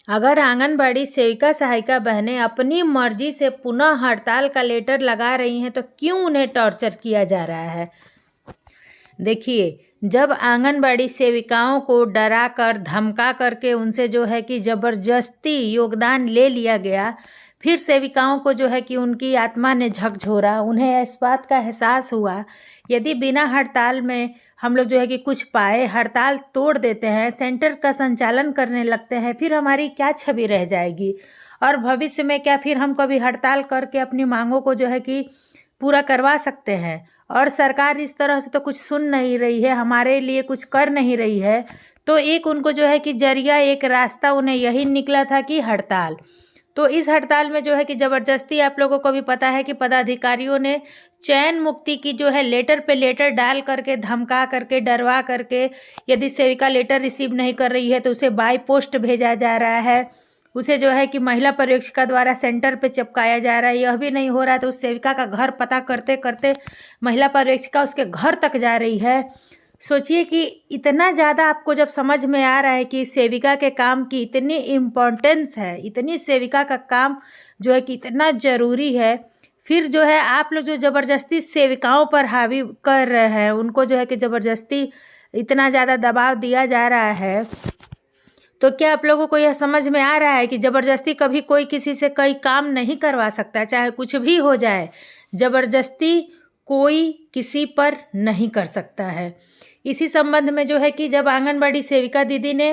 अगर आंगनबाड़ी सेविका सहायिका बहनें अपनी मर्जी से पुनः हड़ताल का लेटर लगा रही हैं तो क्यों उन्हें टॉर्चर किया जा रहा है? देखिए, जब आंगनबाड़ी सेविकाओं को डरा कर धमका करके उनसे जो है कि ज़बरदस्ती योगदान ले लिया गया, फिर सेविकाओं को जो है कि उनकी आत्मा ने झकझोरा, उन्हें इस बात का एहसास हुआ यदि बिना हड़ताल में हम लोग जो है कि कुछ पाए, हड़ताल तोड़ देते हैं, सेंटर का संचालन करने लगते हैं, फिर हमारी क्या छवि रह जाएगी और भविष्य में क्या फिर हम कभी हड़ताल करके अपनी मांगों को जो है कि पूरा करवा सकते हैं? और सरकार इस तरह से तो कुछ सुन नहीं रही है, हमारे लिए कुछ कर नहीं रही है, तो एक उनको जो है कि जरिया, एक रास्ता उन्हें यही निकला था कि हड़ताल। तो इस हड़ताल में जो है कि ज़बरदस्ती, आप लोगों को भी पता है कि पदाधिकारियों ने चयन मुक्ति की जो है लेटर पे लेटर डाल करके, धमका करके, डरवा करके, यदि सेविका लेटर रिसीव नहीं कर रही है तो उसे बाय पोस्ट भेजा जा रहा है, उसे जो है कि महिला पर्यवेक्षिका द्वारा सेंटर पे चिपकाया जा रहा है। यह भी नहीं हो रहा है तो उस सेविका का घर पता करते करते महिला पर्यवेक्षिका उसके घर तक जा रही है। सोचिए कि इतना ज़्यादा आपको जब समझ में आ रहा है कि सेविका के काम की इतनी इम्पोर्टेंस है, इतनी सेविका का काम जो है कि इतना ज़रूरी है, फिर जो है आप लोग जो ज़बरदस्ती सेविकाओं पर हावी कर रहे हैं, उनको जो है कि ज़बरदस्ती इतना ज़्यादा दबाव दिया जा रहा है, तो क्या आप लोगों को यह समझ में आ रहा है कि ज़बरदस्ती कभी कोई किसी से कोई काम नहीं करवा सकता, चाहे कुछ भी हो जाए, ज़बरदस्ती कोई किसी पर नहीं कर सकता है। इसी संबंध में जो है कि जब आंगनबाड़ी सेविका दीदी ने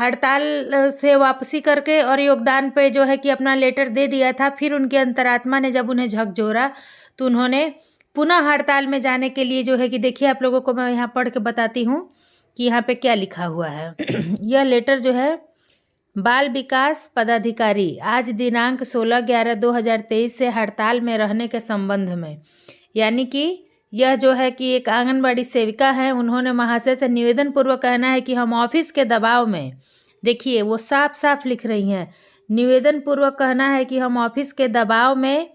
हड़ताल से वापसी करके और योगदान पे जो है कि अपना लेटर दे दिया था, फिर उनकी अंतरात्मा ने जब उन्हें झकझोरा तो उन्होंने पुनः हड़ताल में जाने के लिए जो है कि देखिए, आप लोगों को मैं यहाँ पढ़ के बताती हूँ कि यहाँ पे क्या लिखा हुआ है। यह लेटर जो है, बाल विकास पदाधिकारी, आज दिनांक 16/11/2023 से हड़ताल में रहने के संबंध में, यानी कि यह जो है कि एक आंगनबाड़ी सेविका हैं, उन्होंने महाशय से निवेदन पूर्वक कहना है कि हम ऑफिस के दबाव में, देखिए वो साफ साफ लिख रही हैं, निवेदन पूर्वक कहना है कि हम ऑफिस के दबाव में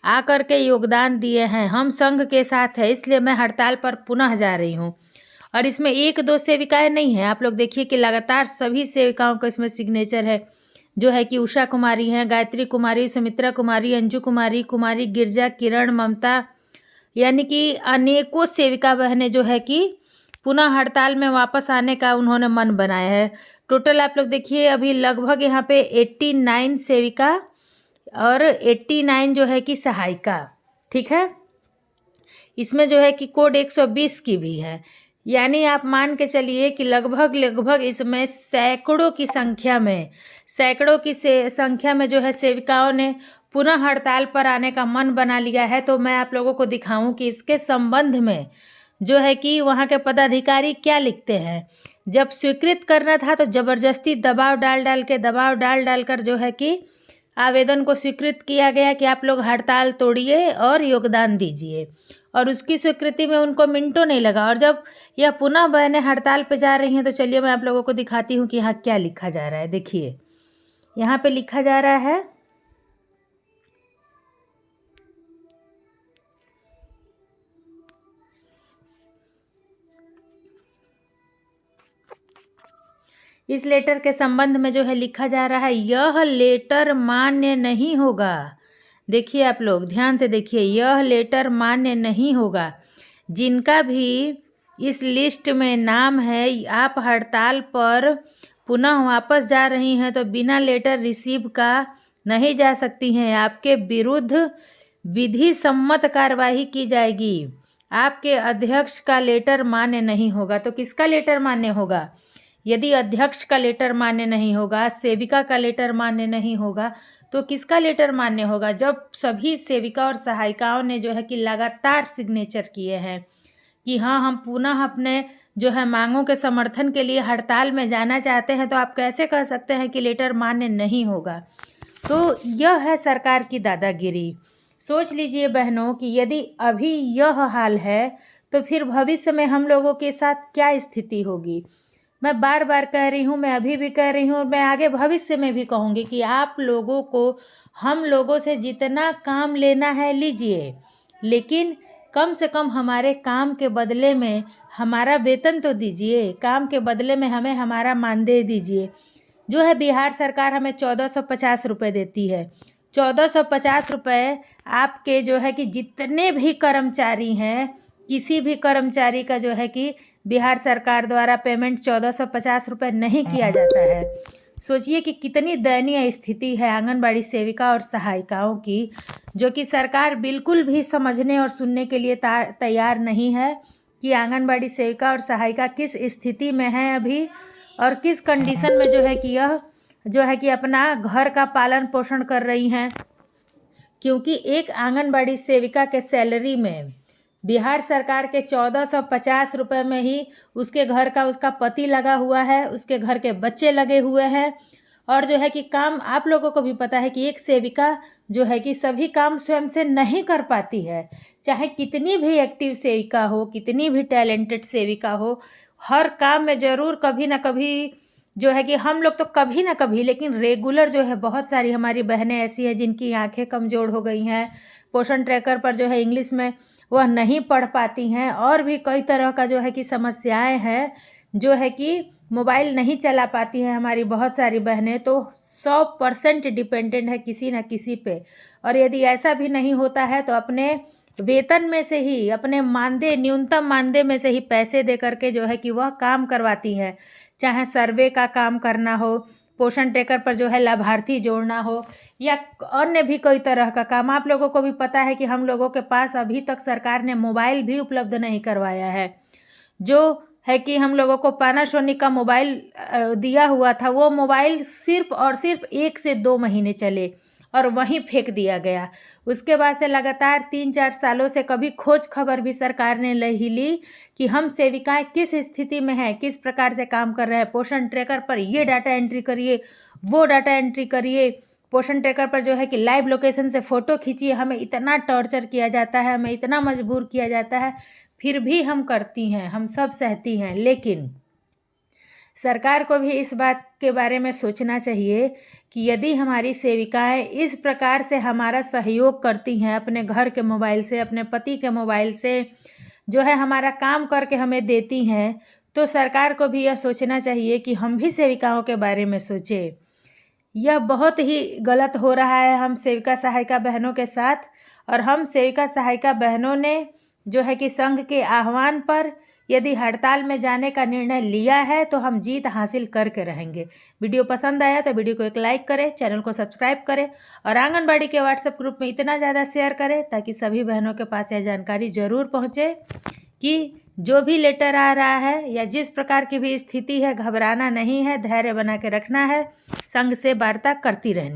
आकर के योगदान दिए हैं, हम संघ के साथ है, इसलिए मैं हड़ताल पर पुनः जा रही हूँ। और इसमें एक दो सेविकाएं नहीं हैं, आप लोग देखिए कि लगातार सभी सेविकाओं का इसमें सिग्नेचर है, जो है कि उषा कुमारी हैं, गायत्री कुमारी, सुमित्रा कुमारी, अंजू कुमारी, कुमारी गिरजा, किरण, ममता, यानी कि अनेकों सेविका बहनें जो है कि पुनः हड़ताल में वापस आने का उन्होंने मन बनाया है। टोटल आप लोग देखिए अभी लगभग यहाँ पे 89 सेविका और 89 जो है कि सहायिका, ठीक है। इसमें जो है कि कोड 120 की भी है, यानी आप मान के चलिए कि लगभग इसमें सैकड़ों की संख्या में जो है सेविकाओं ने पुनः हड़ताल पर आने का मन बना लिया है। तो मैं आप लोगों को दिखाऊं कि इसके संबंध में जो है कि वहाँ के पदाधिकारी क्या लिखते हैं। जब स्वीकृत करना था तो ज़बरदस्ती दबाव डाल कर जो है कि आवेदन को स्वीकृत किया गया कि आप लोग हड़ताल तोड़िए और योगदान दीजिए, और उसकी स्वीकृति में उनको मिनटों नहीं लगा। और जब यह पुनः बहनें हड़ताल पे जा रही हैं तो चलिए मैं आप लोगों को दिखाती हूँ कि यहाँ क्या लिखा जा रहा है। देखिए, यहाँ पे लिखा जा रहा है, इस लेटर के संबंध में जो है लिखा जा रहा है, यह लेटर मान्य नहीं होगा। देखिए आप लोग ध्यान से देखिए, यह लेटर मान्य नहीं होगा। जिनका भी इस लिस्ट में नाम है, आप हड़ताल पर पुनः वापस जा रही हैं तो बिना लेटर रिसीव का नहीं जा सकती हैं। आपके विरुद्ध विधि सम्मत कार्रवाई की जाएगी। आपके अध्यक्ष का लेटर मान्य नहीं होगा। तो किसका लेटर मान्य होगा? यदि अध्यक्ष का लेटर मान्य नहीं होगा, सेविका का लेटर मान्य नहीं होगा, तो किसका लेटर मान्य होगा? जब सभी सेविका और सहायिकाओं ने जो है कि लगातार सिग्नेचर किए हैं कि हाँ, हम पुनः अपने जो है मांगों के समर्थन के लिए हड़ताल में जाना चाहते हैं, तो आप कैसे कह सकते हैं कि लेटर मान्य नहीं होगा? तो यह है सरकार की दादागिरी। सोच लीजिए बहनों कि यदि अभी यह हाल है तो फिर भविष्य में हम लोगों के साथ क्या स्थिति होगी। मैं बार बार कह रही हूँ, मैं अभी भी कह रही हूँ और मैं आगे भविष्य में भी कहूँगी कि आप लोगों को हम लोगों से जितना काम लेना है लीजिए, लेकिन कम से कम हमारे काम के बदले में हमारा वेतन तो दीजिए, काम के बदले में हमें हमारा मानदेय दीजिए। जो है बिहार सरकार हमें 1450 रुपये देती है। 1450 रुपये आपके जो है कि जितने भी कर्मचारी हैं, किसी भी कर्मचारी का जो है कि बिहार सरकार द्वारा पेमेंट 1450 रुपये नहीं किया जाता है। सोचिए कि कितनी दयनीय स्थिति है आंगनबाड़ी सेविका और सहायिकाओं की, जो कि सरकार बिल्कुल भी समझने और सुनने के लिए तैयार नहीं है कि आंगनबाड़ी सेविका और सहायिका किस स्थिति में हैं अभी, और किस कंडीशन में जो है कि यह जो है कि अपना घर का पालन पोषण कर रही हैं। क्योंकि एक आंगनबाड़ी सेविका के सैलरी में बिहार सरकार के 1450 रुपये में ही उसके घर का उसका पति लगा हुआ है, उसके घर के बच्चे लगे हुए हैं, और जो है कि काम आप लोगों को भी पता है कि एक सेविका जो है कि सभी काम स्वयं से नहीं कर पाती है। चाहे कितनी भी एक्टिव सेविका हो, कितनी भी टैलेंटेड सेविका हो, हर काम में ज़रूर कभी ना कभी जो है कि हम लोग तो कभी ना कभी, लेकिन रेगुलर जो है बहुत सारी हमारी बहनें ऐसी हैं जिनकी आंखें कमज़ोर हो गई हैं, पोषण ट्रैकर पर जो है इंग्लिश में वह नहीं पढ़ पाती हैं, और भी कई तरह का जो है कि समस्याएं हैं, जो है कि मोबाइल नहीं चला पाती हैं हमारी बहुत सारी बहनें, तो 100% डिपेंडेंट है किसी न किसी पे। और यदि ऐसा भी नहीं होता है तो अपने वेतन में से ही, अपने मानदेय, न्यूनतम मानदेय में से ही पैसे दे करके जो है कि वह काम करवाती हैं। चाहे सर्वे का काम करना हो, पोषण ट्रैकर पर जो है लाभार्थी जोड़ना हो, या अन्य भी कई तरह का काम। आप लोगों को भी पता है कि हम लोगों के पास अभी तक सरकार ने मोबाइल भी उपलब्ध नहीं करवाया है। जो है कि हम लोगों को पैनासोनिक का मोबाइल दिया हुआ था, वो मोबाइल सिर्फ और सिर्फ 1 से 2 महीने चले और वहीं फेंक दिया गया। उसके बाद से लगातार 3-4 सालों से कभी खोज खबर भी सरकार ने नहीं ली कि हम सेविकाएं किस स्थिति में हैं, किस प्रकार से काम कर रहे हैं। पोषण ट्रैकर पर ये डाटा एंट्री करिए, वो डाटा एंट्री करिए, पोषण ट्रैकर पर जो है कि लाइव लोकेशन से फ़ोटो खींचिए। हमें इतना टॉर्चर किया जाता है, हमें इतना मजबूर किया जाता है, फिर भी हम करती हैं, हम सब सहती हैं। लेकिन सरकार को भी इस बात के बारे में सोचना चाहिए कि यदि हमारी सेविकाएं इस प्रकार से हमारा सहयोग करती हैं, अपने घर के मोबाइल से, अपने पति के मोबाइल से जो है हमारा काम करके हमें देती हैं, तो सरकार को भी यह सोचना चाहिए कि हम भी सेविकाओं के बारे में सोचें। यह बहुत ही गलत हो रहा है हम सेविका सहायिका बहनों के साथ, और हम सेविका सहायिका बहनों ने जो है कि संघ के आह्वान पर यदि हड़ताल में जाने का निर्णय लिया है तो हम जीत हासिल करके रहेंगे। वीडियो पसंद आया तो वीडियो को एक लाइक करें, चैनल को सब्सक्राइब करें, और आंगनबाड़ी के व्हाट्सएप ग्रुप में इतना ज़्यादा शेयर करें ताकि सभी बहनों के पास यह जानकारी ज़रूर पहुँचे कि जो भी लेटर आ रहा है या जिस प्रकार की भी स्थिति है, घबराना नहीं है, धैर्य बना के रखना है, संघ से वार्ता करती रहनी।